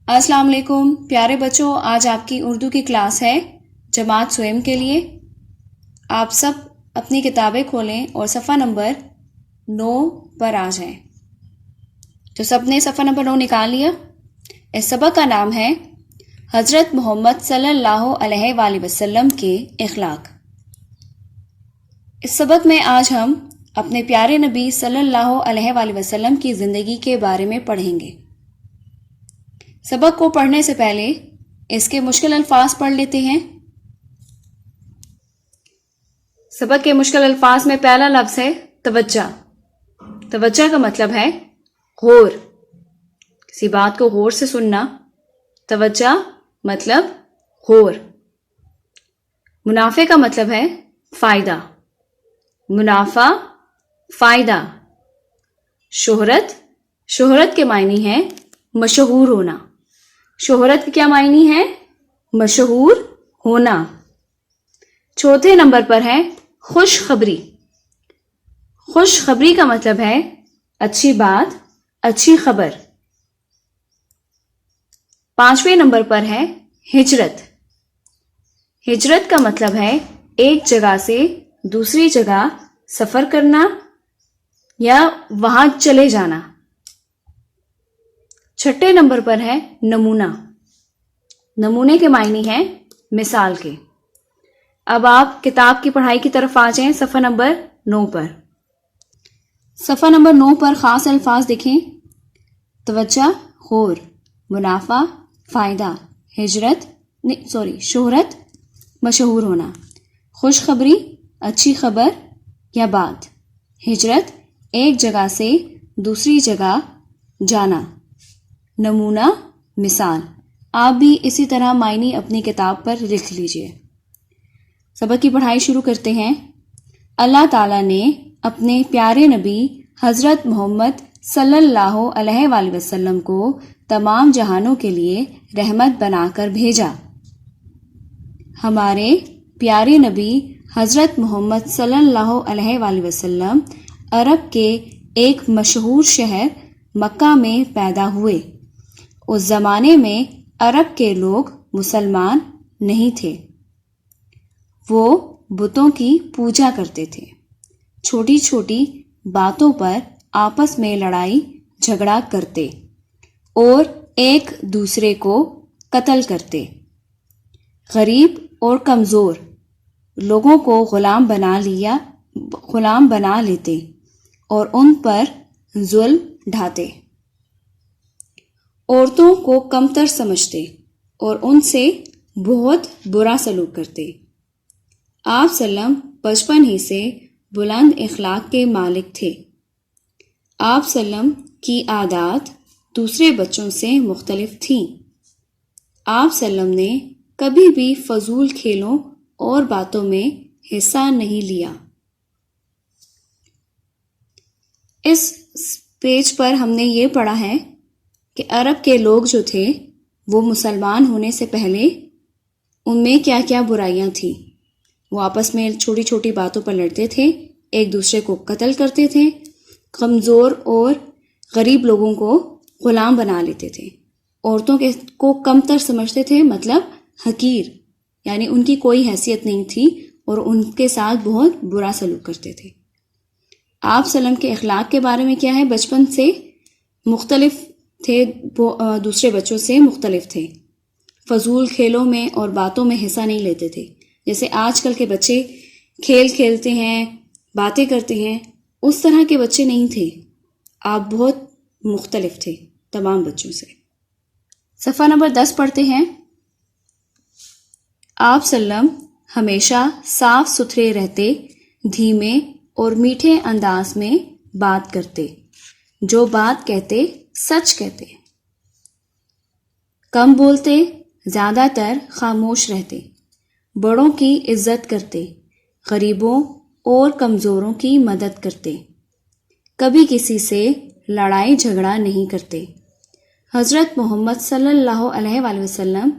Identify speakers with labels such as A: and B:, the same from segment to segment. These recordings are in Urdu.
A: السلام علیکم پیارے بچوں، آج آپ کی اردو کی کلاس ہے جماعت سوئم کے لیے۔ آپ سب اپنی کتابیں کھولیں اور صفحہ نمبر 9 پر آ جائیں۔ تو سب نے صفحہ نمبر 9 نکال لیا؟ اس سبق کا نام ہے حضرت محمد صلی اللہ علیہ وآلہ وسلم کے اخلاق۔ اس سبق میں آج ہم اپنے پیارے نبی صلی اللہ علیہ وآلہ وسلم کی زندگی کے بارے میں پڑھیں گے۔ سبق کو پڑھنے سے پہلے اس کے مشکل الفاظ پڑھ لیتے ہیں۔ سبق کے مشکل الفاظ میں پہلا لفظ ہے توجہ۔ توجہ کا مطلب ہے غور، کسی بات کو غور سے سننا۔ توجہ مطلب غور۔ منافع کا مطلب ہے فائدہ۔ منافع، فائدہ۔ شہرت، شہرت کے معنی ہے مشہور ہونا۔ شہرت کے کیا معنی ہے؟ مشہور ہونا۔ چوتھے نمبر پر ہے خوشخبری۔ خوشخبری کا مطلب ہے اچھی بات، اچھی خبر۔ پانچویں نمبر پر ہے ہجرت۔ ہجرت کا مطلب ہے ایک جگہ سے دوسری جگہ سفر کرنا یا وہاں چلے جانا۔ چھٹے نمبر پر ہے نمونہ۔ نمونے کے معنی ہیں مثال کے۔ اب آپ کتاب کی پڑھائی کی طرف آ جائیں صفحہ نمبر 9 پر۔ صفحہ نمبر 9 پر خاص الفاظ دیکھیں۔ توجہ، غور، منافع، فائدہ، شہرت، مشہور ہونا، خوشخبری، اچھی خبر یا بات، ہجرت، ایک جگہ سے دوسری جگہ جانا، نمونہ، مثال۔ آپ بھی اسی طرح معنی اپنی کتاب پر لکھ لیجئے۔ سبق کی پڑھائی شروع کرتے ہیں۔ اللہ تعالیٰ نے اپنے پیارے نبی حضرت محمد صلی اللہ علیہ وآلہ وسلم کو تمام جہانوں کے لیے رحمت بنا کر بھیجا۔ ہمارے پیارے نبی حضرت محمد صلی اللہ علیہ وآلہ وسلم عرب کے ایک مشہور شہر مکہ میں پیدا ہوئے۔ اس زمانے میں عرب کے لوگ مسلمان نہیں تھے۔ وہ بتوں کی پوجا کرتے تھے، چھوٹی چھوٹی باتوں پر آپس میں لڑائی جھگڑا کرتے اور ایک دوسرے کو قتل کرتے۔ غریب اور کمزور لوگوں کو غلام بنا لیتے اور ان پر ظلم ڈھاتے۔ عورتوں کو کمتر سمجھتے اور ان سے بہت برا سلوک کرتے۔ آپ سلم بچپن ہی سے بلند اخلاق کے مالک تھے۔ آپ سلم کی عادات دوسرے بچوں سے مختلف تھیں۔ آپ سلم نے کبھی بھی فضول کھیلوں اور باتوں میں حصہ نہیں لیا۔ اس پیج پر ہم نے یہ پڑھا ہے کہ عرب کے لوگ جو تھے وہ مسلمان ہونے سے پہلے ان میں کیا کیا برائیاں تھیں۔ وہ آپس میں چھوٹی چھوٹی باتوں پر لڑتے تھے، ایک دوسرے کو قتل کرتے تھے، کمزور اور غریب لوگوں کو غلام بنا لیتے تھے، عورتوں کو کمتر سمجھتے تھے، مطلب حقیر، یعنی ان کی کوئی حیثیت نہیں تھی اور ان کے ساتھ بہت برا سلوک کرتے تھے۔ آپ سلم کے اخلاق کے بارے میں کیا ہے؟ بچپن سے مختلف تھے، دوسرے بچوں سے مختلف تھے، فضول کھیلوں میں اور باتوں میں حصہ نہیں لیتے تھے۔ جیسے آج کل کے بچے کھیل کھیلتے ہیں، باتیں کرتے ہیں، اس طرح کے بچے نہیں تھے۔ آپ بہت مختلف تھے تمام بچوں سے۔ صفحہ نمبر 10 پڑھتے ہیں۔ آپ سلم ہمیشہ صاف ستھرے رہتے، دھیمے اور میٹھے انداز میں بات کرتے، جو بات کہتے سچ کہتے، کم بولتے، زیادہ تر خاموش رہتے، بڑوں کی عزت کرتے، غریبوں اور کمزوروں کی مدد کرتے، کبھی کسی سے لڑائی جھگڑا نہیں کرتے۔ حضرت محمد صلی اللہ علیہ وآلہ وسلم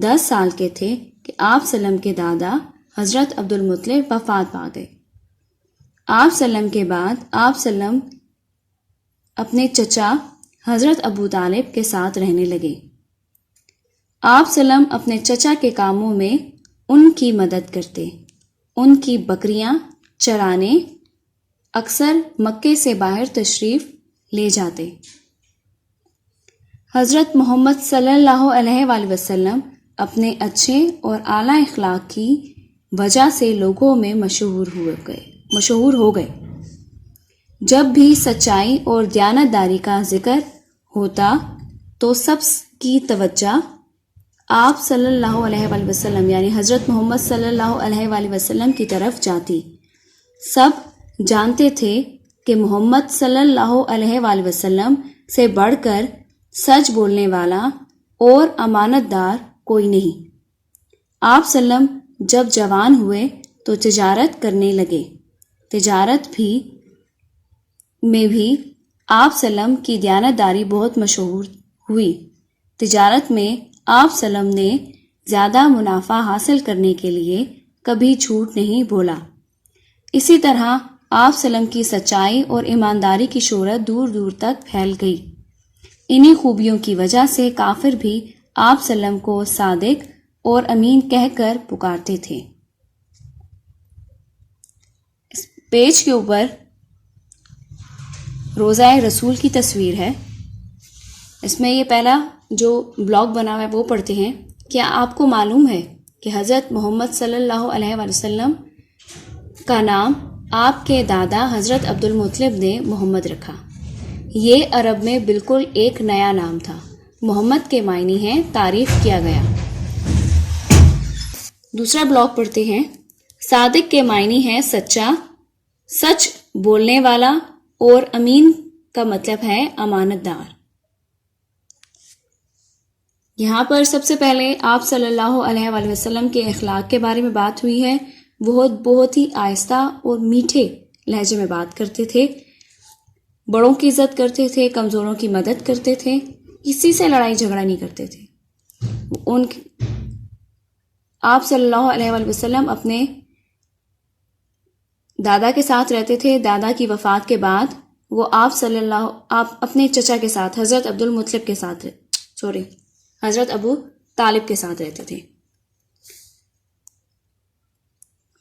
A: 10 سال کے تھے کہ آپ سلم کے دادا حضرت عبدالمطلب وفات پا گئے۔ آپ سلم کے بعد آپ سلم اپنے چچا حضرت ابو طالب کے ساتھ رہنے لگے۔ آپ سلم اپنے چچا کے کاموں میں ان کی مدد کرتے، ان کی بکریاں چرانے اکثر مکے سے باہر تشریف لے جاتے۔ حضرت محمد صلی اللہ علیہ وآلہ وسلم اپنے اچھے اور اعلیٰ اخلاق کی وجہ سے لوگوں میں مشہور ہو گئے۔ جب بھی سچائی اور دیانتداری کا ذکر ہوتا تو سب کی توجہ آپ صلی اللہ علیہ وآلہ وسلم یعنی حضرت محمد صلی اللہ علیہ وآلہ وسلم کی طرف جاتی۔ سب جانتے تھے کہ محمد صلی اللہ علیہ وآلہ وسلم سے بڑھ کر سچ بولنے والا اور امانت دار کوئی نہیں۔ آپ سلم جب جوان ہوئے تو تجارت کرنے لگے۔ تجارت میں بھی آپ سلم کی دیانتداری بہت مشہور ہوئی۔ تجارت میں آپ سلم نے زیادہ منافع حاصل کرنے کے لیے کبھی جھوٹ نہیں بولا۔ اسی طرح آپ سلم کی سچائی اور ایمانداری کی شہرت دور دور تک پھیل گئی۔ انہی خوبیوں کی وجہ سے کافر بھی آپ سلم کو صادق اور امین کہہ کر پکارتے تھے۔ اس پیج کے اوپر روضہ رسول کی تصویر ہے۔ اس میں یہ پہلا جو بلاگ بنا ہوا ہے وہ پڑھتے ہیں۔ کیا آپ کو معلوم ہے کہ حضرت محمد صلی اللہ علیہ وآلہ وسلم کا نام آپ کے دادا حضرت عبد المطلب نے محمد رکھا؟ یہ عرب میں بالکل ایک نیا نام تھا۔ محمد کے معنی ہیں تعریف کیا گیا۔ دوسرا بلاگ پڑھتے ہیں۔ صادق کے معنی ہے سچا، سچ بولنے والا، اور امین کا مطلب ہے امانت دار۔ یہاں پر سب سے پہلے آپ صلی اللہ علیہ وآلہ وسلم کے اخلاق کے بارے میں بات ہوئی ہے۔ بہت ہی آہستہ اور میٹھے لہجے میں بات کرتے تھے، بڑوں کی عزت کرتے تھے، کمزوروں کی مدد کرتے تھے، کسی سے لڑائی جھگڑا نہیں کرتے تھے۔ آپ صلی اللہ علیہ وآلہ وسلم اپنے دادا کے ساتھ رہتے تھے۔ دادا کی وفات کے بعد وہ آپ اپنے چچا کے ساتھ حضرت حضرت ابو طالب کے ساتھ رہتے تھے۔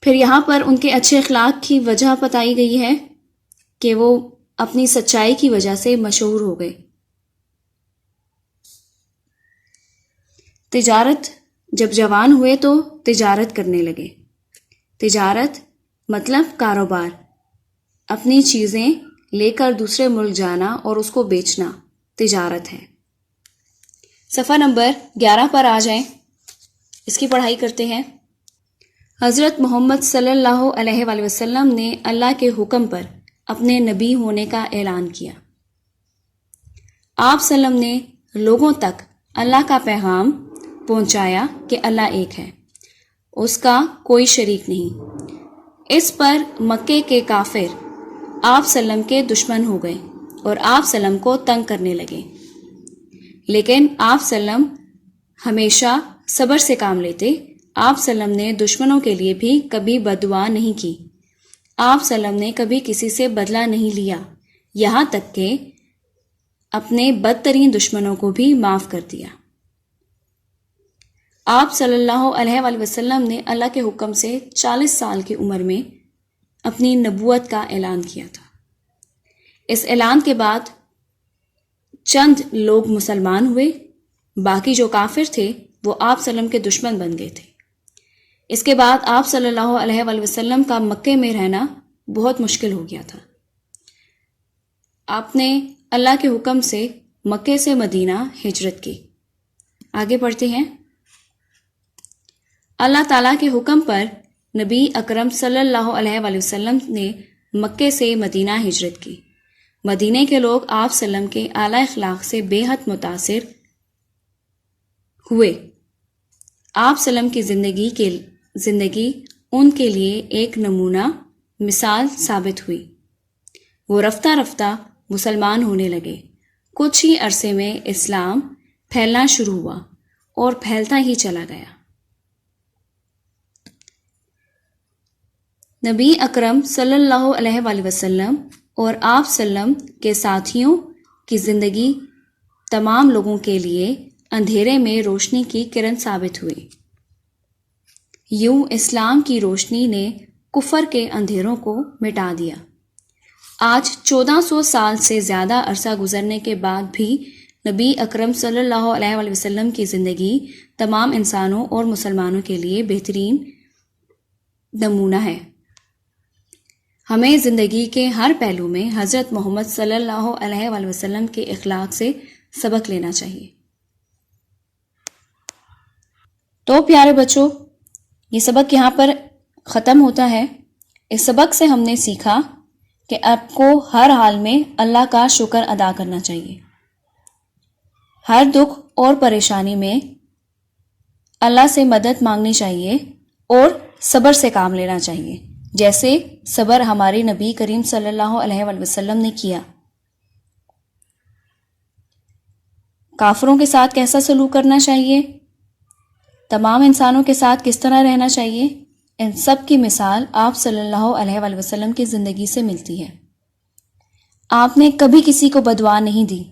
A: پھر یہاں پر ان کے اچھے اخلاق کی وجہ بتائی گئی ہے کہ وہ اپنی سچائی کی وجہ سے مشہور ہو گئے۔ تجارت جب جوان ہوئے تو تجارت کرنے لگے۔ تجارت مطلب کاروبار، اپنی چیزیں لے کر دوسرے ملک جانا اور اس کو بیچنا تجارت ہے۔ صفحہ نمبر 11 پر آ جائیں، اس کی پڑھائی کرتے ہیں۔ حضرت محمد صلی اللہ علیہ وآلہ وسلم نے اللہ کے حکم پر اپنے نبی ہونے کا اعلان کیا۔ آپ سلم نے لوگوں تک اللہ کا پیغام پہنچایا کہ اللہ ایک ہے، اس کا کوئی شریک نہیں۔ اس پر مکے کے کافر آپ سلم کے دشمن ہو گئے اور آپ سلم کو تنگ کرنے لگے، لیکن آپ سلم ہمیشہ صبر سے کام لیتے۔ آپ سلم نے دشمنوں کے لیے بھی کبھی بددعا نہیں کی۔ آپ سلم نے کبھی کسی سے بدلہ نہیں لیا، یہاں تک کہ اپنے بدترین دشمنوں کو بھی معاف کر دیا۔ آپ صلی اللہ علیہ وآلہ وسلم نے اللہ کے حکم سے 40 سال کی عمر میں اپنی نبوت کا اعلان کیا تھا۔ اس اعلان کے بعد چند لوگ مسلمان ہوئے، باقی جو کافر تھے وہ آپ سلم کے دشمن بن گئے تھے۔ اس کے بعد آپ صلی اللہ علیہ وآلہ وسلم کا مکے میں رہنا بہت مشکل ہو گیا تھا۔ آپ نے اللہ کے حکم سے مکے سے مدینہ ہجرت کی۔ آگے پڑھتے ہیں۔ اللہ تعالیٰ کے حکم پر نبی اکرم صلی اللہ علیہ وآلہ وسلم نے مکے سے مدینہ ہجرت کی۔ مدینہ کے لوگ آپ سلم کے اعلیٰ اخلاق سے بے حد متاثر ہوئے۔ آپ سلم کی زندگی ان کے لیے ایک نمونہ مثال ثابت ہوئی۔ وہ رفتہ رفتہ مسلمان ہونے لگے۔ کچھ ہی عرصے میں اسلام پھیلنا شروع ہوا اور پھیلتا ہی چلا گیا۔ نبی اکرم صلی اللہ علیہ وآلہ وسلم اور آپ سلم کے ساتھیوں کی زندگی تمام لوگوں کے لیے اندھیرے میں روشنی کی کرن ثابت ہوئی۔ یوں اسلام کی روشنی نے کفر کے اندھیروں کو مٹا دیا۔ آج 1400 سال سے زیادہ عرصہ گزرنے کے بعد بھی نبی اکرم صلی اللہ علیہ وآلہ وسلم کی زندگی تمام انسانوں اور مسلمانوں کے لیے بہترین نمونہ ہے۔ ہمیں زندگی کے ہر پہلو میں حضرت محمد صلی اللہ علیہ وآلہ وسلم کے اخلاق سے سبق لینا چاہیے۔ تو پیارے بچوں، یہ سبق یہاں پر ختم ہوتا ہے۔ اس سبق سے ہم نے سیکھا کہ آپ کو ہر حال میں اللہ کا شکر ادا کرنا چاہیے۔ ہر دکھ اور پریشانی میں اللہ سے مدد مانگنی چاہیے اور صبر سے کام لینا چاہیے، جیسے صبر ہمارے نبی کریم صلی اللہ علیہ وآلہ وسلم نے کیا۔ کافروں کے ساتھ کیسا سلوک کرنا چاہیے، تمام انسانوں کے ساتھ کس طرح رہنا چاہیے، ان سب کی مثال آپ صلی اللہ علیہ وآلہ وسلم کی زندگی سے ملتی ہے۔ آپ نے کبھی کسی کو بددعا نہیں دی،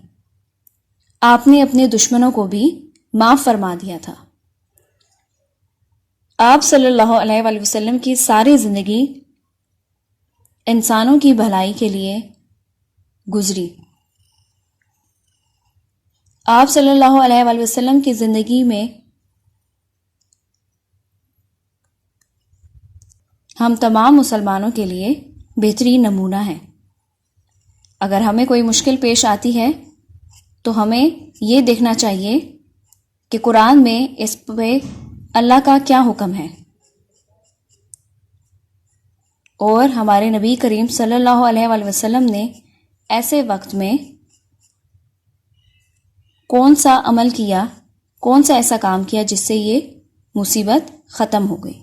A: آپ نے اپنے دشمنوں کو بھی معاف فرما دیا تھا۔ آپ صلی اللہ علیہ وآلہ وسلم کی ساری زندگی انسانوں کی بھلائی کے لیے گزری۔ آپ صلی اللہ علیہ وآلہ وسلم کی زندگی میں ہم تمام مسلمانوں کے لیے بہترین نمونہ ہیں۔ اگر ہمیں کوئی مشکل پیش آتی ہے تو ہمیں یہ دیکھنا چاہیے کہ قرآن میں اس پہ اللہ کا کیا حکم ہے، اور ہمارے نبی کریم صلی اللہ علیہ وآلہ وسلم نے ایسے وقت میں کون سا عمل کیا، کون سا ایسا کام کیا جس سے یہ مصیبت ختم ہو گئی۔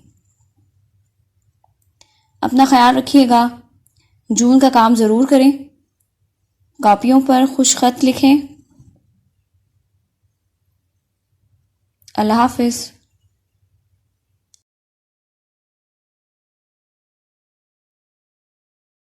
A: اپنا خیال رکھیے گا، جون کا کام ضرور کریں، کاپیوں پر خوش خط لکھیں۔ اللہ حافظ۔